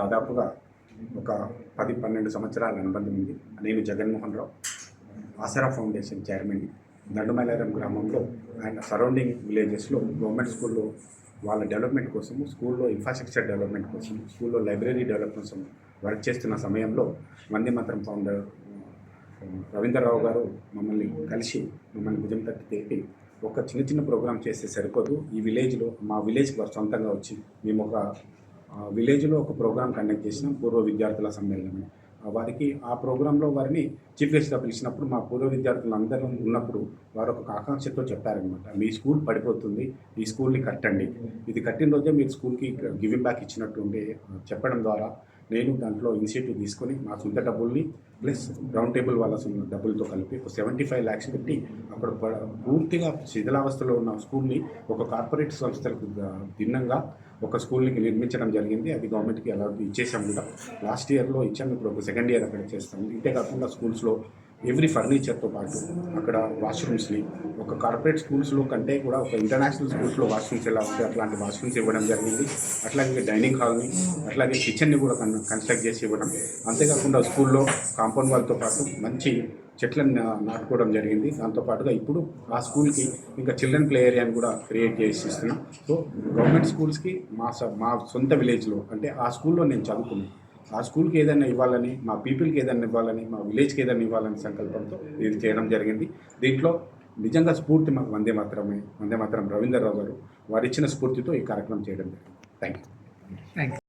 దాదాపుగా ఒక 10-12 సంవత్సరాల అనుబంధం ఉంది. నేను జగన్మోహన్ రావు, ఆసరా ఫౌండేషన్ చైర్మన్. దండుమైలారం గ్రామంలో అండ్ సరౌండింగ్ విలేజెస్లో గవర్నమెంట్ స్కూల్లో వాళ్ళ డెవలప్మెంట్ కోసము, స్కూల్లో ఇన్ఫ్రాస్ట్రక్చర్ డెవలప్మెంట్ కోసం, స్కూల్లో లైబ్రరీ డెవలప్మెంట్ కోసం వర్క్ చేస్తున్న సమయంలో వందే మాతరం ఫౌండర్ రవీంద్రరావు గారు మమ్మల్ని భుజం తట్టి తేపి ఒక చిన్న ప్రోగ్రామ్ చేస్తే సరిపోదు, ఈ విలేజ్లో మా విలేజ్కి వారు సొంతంగా వచ్చి మేము ఒక విలేజ్లో ఒక ప్రోగ్రామ్ కండక్ట్ చేసినాం, పూర్వ విద్యార్థుల సమ్మేళనం. వారికి ఆ ప్రోగ్రాంలో వారిని చీఫ్ గెస్ట్గా పిలిచినప్పుడు మా పూర్వ విద్యార్థులు అందరూ ఉన్నప్పుడు వారు ఒక ఆకాంక్షతో చెప్పారనమాట, మీ స్కూల్ పడిపోతుంది, ఈ స్కూల్ని కట్టండి. ఇది కట్టిన రోజే మీరు స్కూల్కి గివింగ్ బ్యాక్ ఇచ్చినట్టు ఉంటే చెప్పడం ద్వారా నేను దాంట్లో ఇనిషియేటివ్ తీసుకొని మా సొంత డబ్బుల్ని ప్లస్ రౌండ్ టేబుల్ వాళ్ళ డబ్బులతో కలిపి ఒక 75 lakhs పెట్టి అక్కడ పూర్తిగా శిథిలావస్థలో ఉన్న స్కూల్ని ఒక కార్పొరేట్ సంస్థలకు భిన్నంగా ఒక స్కూల్ని నిర్మించడం జరిగింది. అది గవర్నమెంట్కి అలా ఇచ్చేసాం కూడా. లాస్ట్ ఇయర్లో ఇచ్చాము, ఇప్పుడు ఒక సెకండ్ ఇయర్ అక్కడ చేస్తాము. ఇంతే కాకుండా స్కూల్స్లో ఎవ్రీ ఫర్నిచర్తో పాటు అక్కడ వాష్రూమ్స్ని ఒక కార్పొరేట్ స్కూల్స్లో కంటే కూడా ఒక ఇంటర్నేషనల్ స్కూల్స్లో వాష్రూమ్స్ ఎలా ఉంటాయి అట్లాంటి వాష్రూమ్స్ ఇవ్వడం జరిగింది. అట్లాగే డైనింగ్ హాల్ని, అట్లాగే కిచెన్ని కూడా కన్స్ట్రక్ట్ చేసి ఇవ్వడం. అంతేకాకుండా స్కూల్లో కాంపౌండ్ వాళ్ళతో పాటు మంచి చెట్లను నాటుకోవడం జరిగింది. దాంతోపాటుగా ఇప్పుడు ఆ స్కూల్కి ఇంకా చిల్డ్రన్ ప్లే ఏరియాని కూడా క్రియేట్ చేసి ఇస్తున్నాం. సో గవర్నమెంట్ స్కూల్స్కి మా సొంత విలేజ్లో అంటే ఆ స్కూల్లో నేను చదువుకున్నాను, ఆ స్కూల్కి ఏదైనా ఇవ్వాలని, మా పీపుల్కి ఏదైనా ఇవ్వాలని, మా విలేజ్కి ఏదైనా ఇవ్వాలని సంకల్పంతో ఇది చేయడం జరిగింది. దీంట్లో నిజంగా స్ఫూర్తి మాకు వందే మాతరం రవీంద్రరావు గారు వారు ఇచ్చిన స్ఫూర్తితో ఈ కార్యక్రమం చేయడం జరిగింది. Thank you.